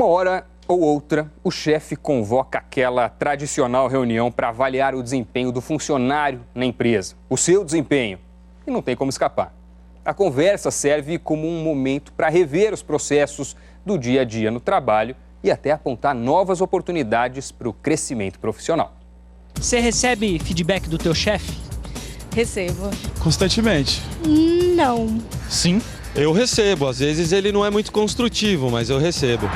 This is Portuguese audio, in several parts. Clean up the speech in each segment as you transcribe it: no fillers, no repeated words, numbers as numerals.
Uma hora ou outra, o chefe convoca aquela tradicional reunião para avaliar o desempenho do funcionário na empresa, o seu desempenho, e não tem como escapar. A conversa serve como um momento para rever os processos do dia a dia no trabalho e até apontar novas oportunidades para o crescimento profissional. Você recebe feedback do teu chefe? Recebo. Constantemente. Não. Sim, eu recebo. Às vezes ele não é muito construtivo, mas eu recebo.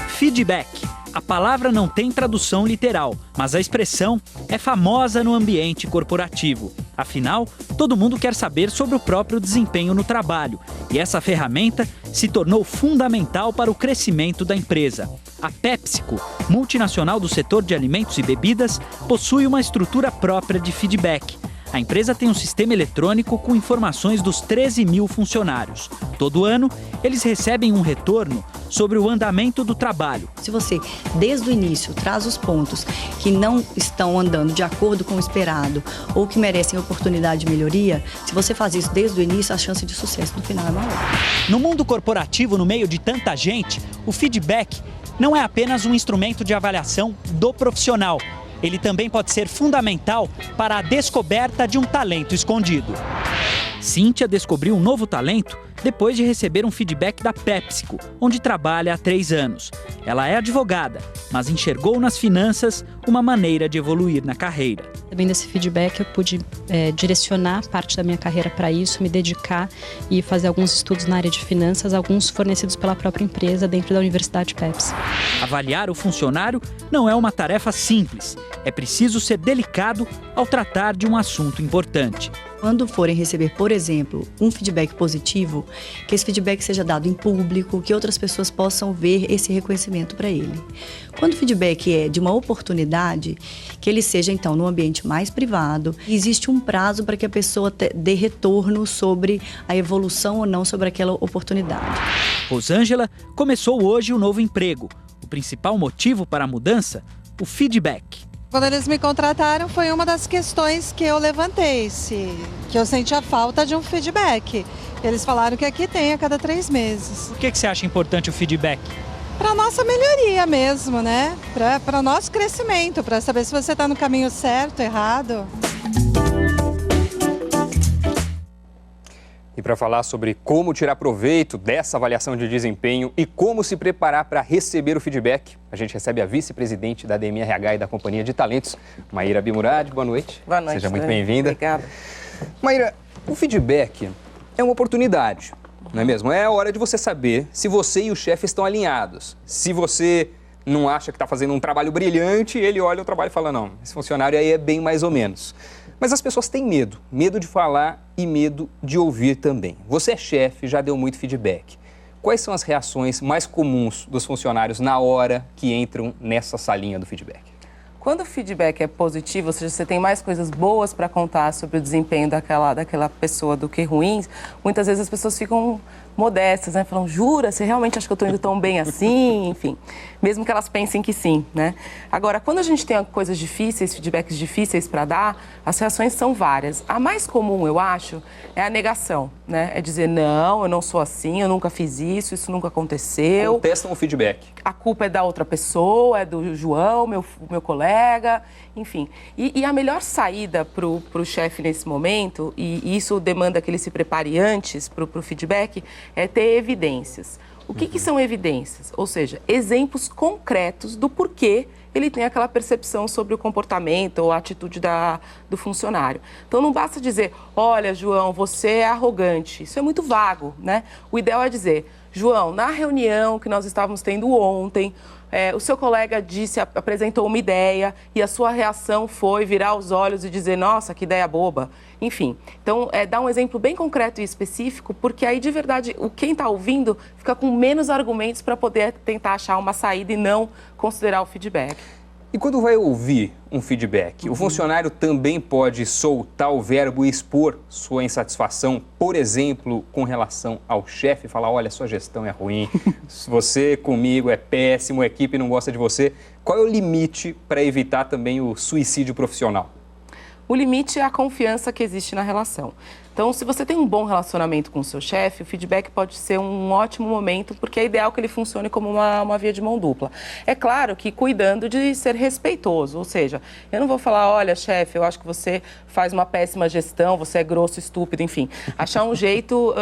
Feedback. A palavra não tem tradução literal, mas a expressão é famosa no ambiente corporativo. Afinal, todo mundo quer saber sobre o próprio desempenho no trabalho. E essa ferramenta se tornou fundamental para o crescimento da empresa. A PepsiCo, multinacional do setor de alimentos e bebidas, possui uma estrutura própria de feedback. A empresa tem um sistema eletrônico com informações dos 13 mil funcionários. Todo ano, eles recebem um retorno sobre o andamento do trabalho. Se você, desde o início, traz os pontos que não estão andando de acordo com o esperado ou que merecem oportunidade de melhoria, se você faz isso desde o início, a chance de sucesso no final é maior. No mundo corporativo, no meio de tanta gente, o feedback não é apenas um instrumento de avaliação do profissional. Ele também pode ser fundamental para a descoberta de um talento escondido. Cíntia descobriu um novo talento depois de receber um feedback da PepsiCo, onde trabalha há 3 anos. Ela é advogada, mas enxergou nas finanças uma maneira de evoluir na carreira. Também desse feedback eu pude direcionar parte da minha carreira para isso, me dedicar e fazer alguns estudos na área de finanças, alguns fornecidos pela própria empresa dentro da Universidade Pepsi. Avaliar o funcionário não é uma tarefa simples. É preciso ser delicado ao tratar de um assunto importante. Quando forem receber, por exemplo, um feedback positivo, que esse feedback seja dado em público, que outras pessoas possam ver esse reconhecimento para ele. Quando o feedback é de uma oportunidade, que ele seja, então, no ambiente mais privado, existe um prazo para que a pessoa dê retorno sobre a evolução ou não sobre aquela oportunidade. Rosângela começou hoje um novo emprego. O principal motivo para a mudança? O feedback. Quando eles me contrataram, foi uma das questões que eu levantei, que eu sentia falta de um feedback. Eles falaram que aqui tem a cada 3 meses. Por que você acha importante o feedback? Para nossa melhoria mesmo, né? Para o nosso crescimento, para saber se você está no caminho certo, errado. E para falar sobre como tirar proveito dessa avaliação de desempenho e como se preparar para receber o feedback, a gente recebe a vice-presidente da DMRH e da Companhia de Talentos, Maíra Bimurad. Boa noite. Boa noite. Seja muito bem-vinda. Obrigada. Maíra, o feedback é uma oportunidade, não é mesmo? É a hora de você saber se você e o chefe estão alinhados. Se você não acha que está fazendo um trabalho brilhante, ele olha o trabalho e fala, não, esse funcionário aí é bem mais ou menos. Mas as pessoas têm medo de falar e medo de ouvir também. Você é chefe, já deu muito feedback. Quais são as reações mais comuns dos funcionários na hora que entram nessa salinha do feedback? Quando o feedback é positivo, ou seja, você tem mais coisas boas para contar sobre o desempenho daquela pessoa do que ruins, muitas vezes as pessoas ficam modestas, né? Falam, jura? Você realmente acha que eu estou indo tão bem assim? Enfim, mesmo que elas pensem que sim, né? Agora, quando a gente tem coisas difíceis, feedbacks difíceis para dar, as reações são várias. A mais comum, eu acho, é a negação, né? É dizer, não, eu não sou assim, eu nunca fiz isso nunca aconteceu. Contestam o feedback. A culpa é da outra pessoa, é do João, meu colega, enfim. E a melhor saída para o chefe nesse momento, e isso demanda que ele se prepare antes para o feedback, é ter evidências. O que são evidências? Ou seja, exemplos concretos do porquê ele tem aquela percepção sobre o comportamento ou a atitude do funcionário. Então, não basta dizer, olha, João, você é arrogante. Isso é muito vago, né? O ideal é dizer, João, na reunião que nós estávamos tendo ontem, o seu colega apresentou uma ideia e a sua reação foi virar os olhos e dizer, nossa, que ideia boba. Enfim, então, dá um exemplo bem concreto e específico, porque aí, de verdade, quem está ouvindo fica com menos argumentos para poder tentar achar uma saída e não considerar o feedback. E quando vai ouvir um feedback, o funcionário também pode soltar o verbo e expor sua insatisfação, por exemplo, com relação ao chefe, falar, olha, sua gestão é ruim, você comigo é péssimo, a equipe não gosta de você. Qual é o limite para evitar também o suicídio profissional? O limite é a confiança que existe na relação. Então, se você tem um bom relacionamento com o seu chefe, o feedback pode ser um ótimo momento, porque é ideal que ele funcione como uma via de mão dupla. É claro que cuidando de ser respeitoso, ou seja, eu não vou falar, olha, chefe, eu acho que você faz uma péssima gestão, você é grosso, estúpido, enfim. Achar um jeito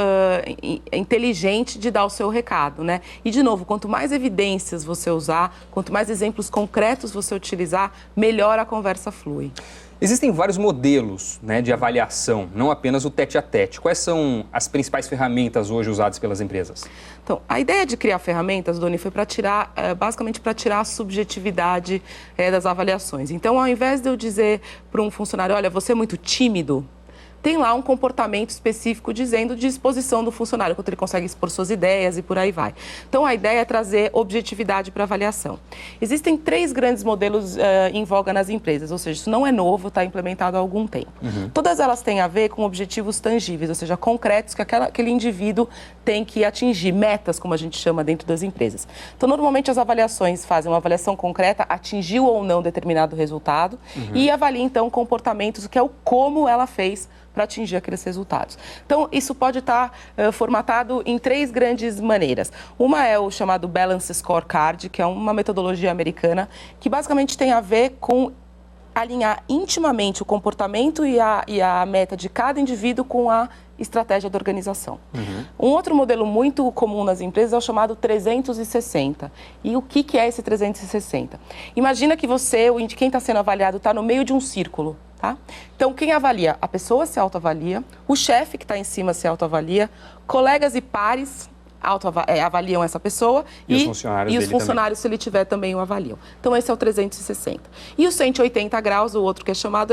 inteligente de dar o seu recado, né? E, de novo, quanto mais evidências você usar, quanto mais exemplos concretos você utilizar, melhor a conversa flui. Existem vários modelos, né, de avaliação, não apenas o tete-a-tete. Quais são as principais ferramentas hoje usadas pelas empresas? Então, a ideia de criar ferramentas, Doni, foi para tirar, basicamente para tirar a subjetividade das avaliações. Então, ao invés de eu dizer para um funcionário, olha, você é muito tímido, tem lá um comportamento específico dizendo de exposição do funcionário, quanto ele consegue expor suas ideias e por aí vai. Então, a ideia é trazer objetividade para a avaliação. Existem 3 grandes modelos em voga nas empresas, ou seja, isso não é novo, está implementado há algum tempo. Todas elas têm a ver com objetivos tangíveis, ou seja, concretos que aquele indivíduo tem que atingir, metas, como a gente chama dentro das empresas. Então, normalmente as avaliações fazem uma avaliação concreta, atingiu ou não determinado resultado, e avalia, então, comportamentos, que é o como ela fez para atingir aqueles resultados. Então, isso pode estar formatado em 3 grandes maneiras. Uma é o chamado Balance Scorecard, que é uma metodologia americana, que basicamente tem a ver com alinhar intimamente o comportamento e a meta de cada indivíduo com a estratégia da organização. Um outro modelo muito comum nas empresas é o chamado 360. E o que é esse 360? Imagina que quem está sendo avaliado, está no meio de um círculo. Tá? Então, quem avalia? A pessoa se autoavalia, o chefe que está em cima se autoavalia, colegas e pares avaliam essa pessoa e os funcionários, se ele tiver, também o avaliam. Então, esse é o 360. E o 180 graus, o outro que é chamado,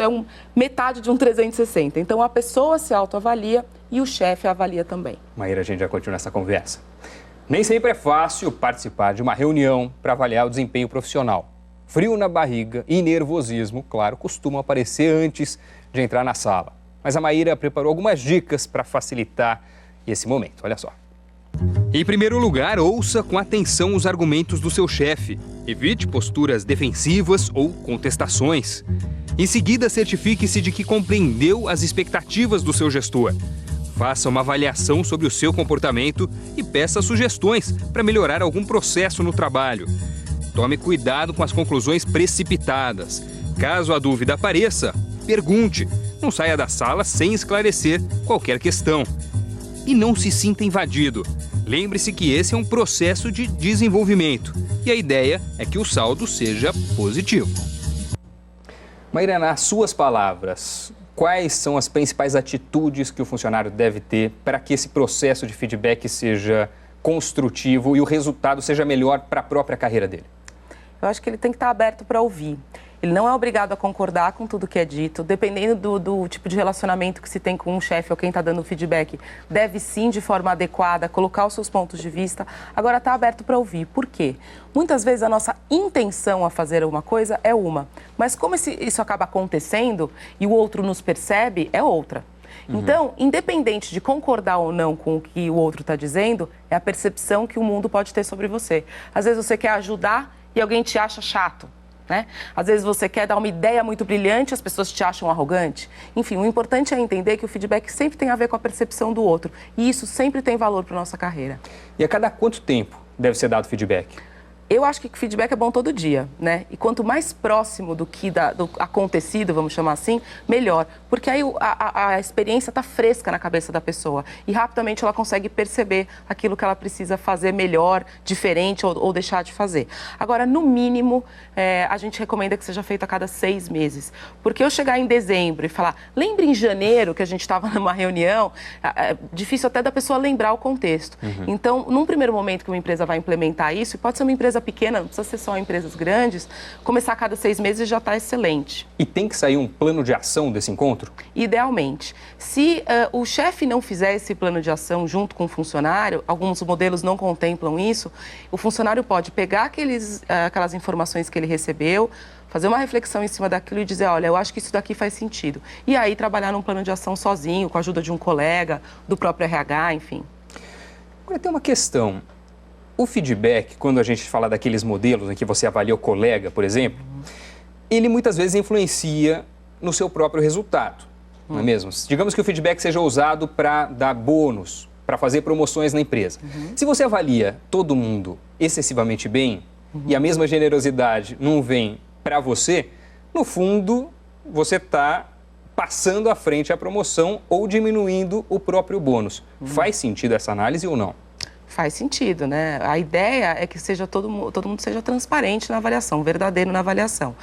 metade de um 360. Então, a pessoa se autoavalia e o chefe avalia também. Maíra, a gente já continua essa conversa. Nem sempre é fácil participar de uma reunião para avaliar o desempenho profissional. Frio na barriga e nervosismo, claro, costumam aparecer antes de entrar na sala. Mas a Maíra preparou algumas dicas para facilitar esse momento. Olha só. Em primeiro lugar, ouça com atenção os argumentos do seu chefe. Evite posturas defensivas ou contestações. Em seguida, certifique-se de que compreendeu as expectativas do seu gestor. Faça uma avaliação sobre o seu comportamento e peça sugestões para melhorar algum processo no trabalho. Tome cuidado com as conclusões precipitadas. Caso a dúvida apareça, pergunte. Não saia da sala sem esclarecer qualquer questão. E não se sinta invadido. Lembre-se que esse é um processo de desenvolvimento e a ideia é que o saldo seja positivo. Maíra, nas suas palavras, quais são as principais atitudes que o funcionário deve ter para que esse processo de feedback seja construtivo e o resultado seja melhor para a própria carreira dele? Eu acho que ele tem que estar aberto para ouvir. Ele não é obrigado a concordar com tudo que é dito, dependendo do tipo de relacionamento que se tem com um chefe ou quem está dando feedback, deve sim, de forma adequada, colocar os seus pontos de vista. Agora, está aberto para ouvir. Por quê? Muitas vezes a nossa intenção a fazer uma coisa é uma, mas como isso acaba acontecendo e o outro nos percebe, é outra. Então, independente de concordar ou não com o que o outro está dizendo, é a percepção que o mundo pode ter sobre você. Às vezes você quer ajudar e alguém te acha chato, né? Às vezes você quer dar uma ideia muito brilhante, as pessoas te acham arrogante. Enfim, o importante é entender que o feedback sempre tem a ver com a percepção do outro. E isso sempre tem valor para a nossa carreira. E a cada quanto tempo deve ser dado feedback? Eu acho que feedback é bom todo dia, né? E quanto mais próximo do acontecido, vamos chamar assim, melhor. Porque aí a experiência está fresca na cabeça da pessoa e rapidamente ela consegue perceber aquilo que ela precisa fazer melhor, diferente ou deixar de fazer. Agora, no mínimo, a gente recomenda que seja feito a cada 6 meses. Porque eu chegar em dezembro e falar, lembra em janeiro que a gente estava numa reunião, é difícil até da pessoa lembrar o contexto. Então, num primeiro momento que uma empresa vai implementar isso, e pode ser uma empresa pequena, não precisa ser só empresas grandes, começar a cada 6 meses já está excelente. E tem que sair um plano de ação desse encontro? Idealmente. Se o chefe não fizer esse plano de ação junto com o funcionário, alguns modelos não contemplam isso, o funcionário pode pegar aquelas informações que ele recebeu, fazer uma reflexão em cima daquilo e dizer, olha, eu acho que isso daqui faz sentido. E aí trabalhar num plano de ação sozinho, com a ajuda de um colega, do próprio RH, enfim. Agora tem uma questão. O feedback, quando a gente fala daqueles modelos em que você avalia o colega, por exemplo, ele muitas vezes influencia no seu próprio resultado, não é mesmo? Digamos que o feedback seja usado para dar bônus, para fazer promoções na empresa. Se você avalia todo mundo excessivamente bem e a mesma generosidade não vem para você, no fundo, você está passando à frente a promoção ou diminuindo o próprio bônus. Faz sentido essa análise ou não? Faz sentido, né? A ideia é que todo mundo seja transparente na avaliação, verdadeiro na avaliação.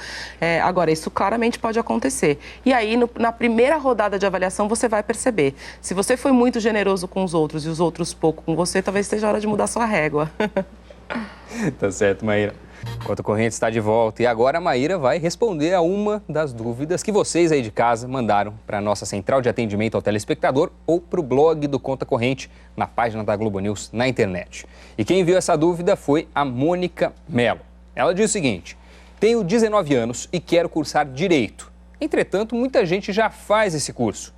Agora, isso claramente pode acontecer. E aí, na primeira rodada de avaliação, você vai perceber. Se você foi muito generoso com os outros e os outros pouco com você, talvez seja a hora de mudar sua régua. Tá certo, Maíra. Conta Corrente está de volta e agora a Maíra vai responder a uma das dúvidas que vocês aí de casa mandaram para a nossa central de atendimento ao telespectador ou para o blog do Conta Corrente na página da Globo News na internet. E quem enviou essa dúvida foi a Mônica Mello. Ela diz o seguinte: tenho 19 anos e quero cursar Direito. Entretanto, muita gente já faz esse curso.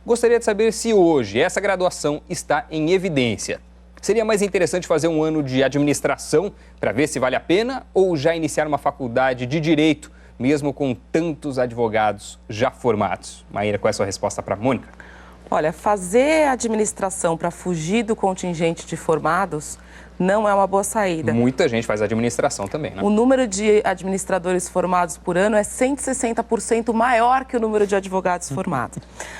Gostaria de saber se hoje essa graduação está em evidência. Seria mais interessante fazer um ano de administração para ver se vale a pena ou já iniciar uma faculdade de Direito, mesmo com tantos advogados já formados? Maíra, qual é a sua resposta para a Mônica? Olha, fazer administração para fugir do contingente de formados não é uma boa saída. Muita gente faz administração também, né? O número de administradores formados por ano é 160% maior que o número de advogados formados.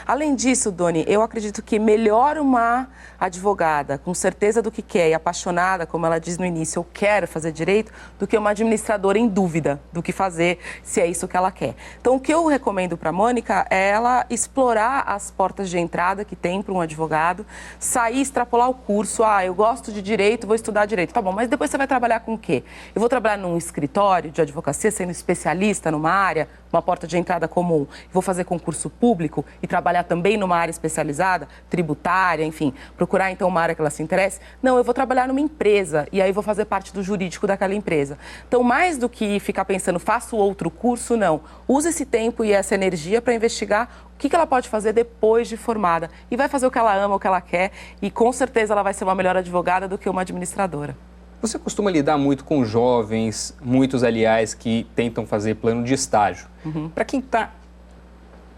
Além disso, Doni, eu acredito que melhor uma advogada com certeza do que quer e apaixonada, como ela diz no início, eu quero fazer direito, do que uma administradora em dúvida do que fazer, se é isso que ela quer. Então, o que eu recomendo para a Mônica é ela explorar as portas de entrada que tem para um advogado, sair, extrapolar o curso. Eu gosto de direito, vou estudar direito. Tá bom, mas depois você vai trabalhar com o quê? Eu vou trabalhar num escritório de advocacia, sendo especialista numa área, uma porta de entrada comum. Vou fazer concurso público e trabalhar também numa área especializada, tributária, enfim, procurar então uma área que ela se interesse. Não, eu vou trabalhar numa empresa e aí vou fazer parte do jurídico daquela empresa. Então, mais do que ficar pensando, faço outro curso, não. Use esse tempo e essa energia para investigar o que ela pode fazer depois de formada. E vai fazer o que ela ama, o que ela quer, e com certeza ela vai ser uma melhor advogada do que uma administradora. Você costuma lidar muito com jovens, muitos, aliás, que tentam fazer plano de estágio. Para quem está,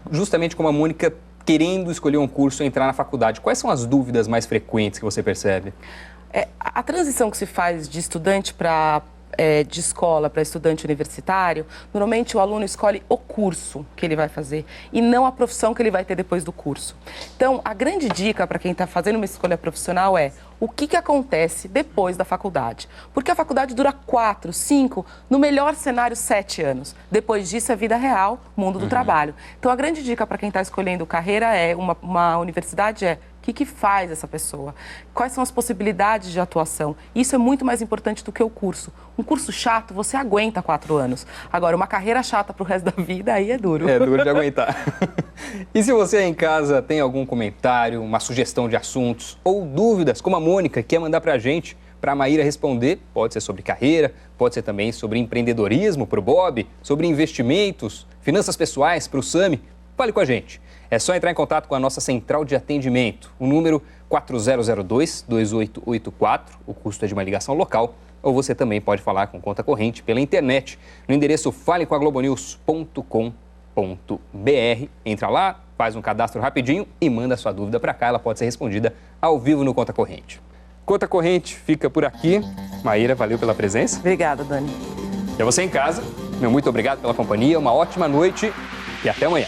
justamente como a Mônica, querendo escolher um curso e entrar na faculdade, quais são as dúvidas mais frequentes que você percebe? A transição que se faz de estudante de escola para estudante universitário, normalmente o aluno escolhe o curso que ele vai fazer e não a profissão que ele vai ter depois do curso. Então, a grande dica para quem está fazendo uma escolha profissional é o que acontece depois da faculdade. Porque a faculdade dura 4, 5, no melhor cenário 7 anos. Depois disso é vida real, mundo do trabalho. Então, a grande dica para quem está escolhendo carreira uma universidade o que faz essa pessoa? Quais são as possibilidades de atuação? Isso é muito mais importante do que o curso. Um curso chato, você aguenta 4 anos. Agora, uma carreira chata pro resto da vida, aí é duro. É duro de aguentar. E se você aí em casa tem algum comentário, uma sugestão de assuntos ou dúvidas, como a Mônica quer mandar pra gente, para a Maíra responder, pode ser sobre carreira, pode ser também sobre empreendedorismo para o Bob, sobre investimentos, finanças pessoais para o Sami, fale com a gente. É só entrar em contato com a nossa central de atendimento, o número 4002-2884, o custo é de uma ligação local, ou você também pode falar com Conta Corrente pela internet, no endereço falecoaglobonews.com.br. Entra lá, faz um cadastro rapidinho e manda sua dúvida para cá, ela pode ser respondida ao vivo no Conta Corrente. Conta Corrente fica por aqui. Maíra, valeu pela presença. Obrigada, Dani. E a você em casa, meu muito obrigado pela companhia, uma ótima noite e até amanhã.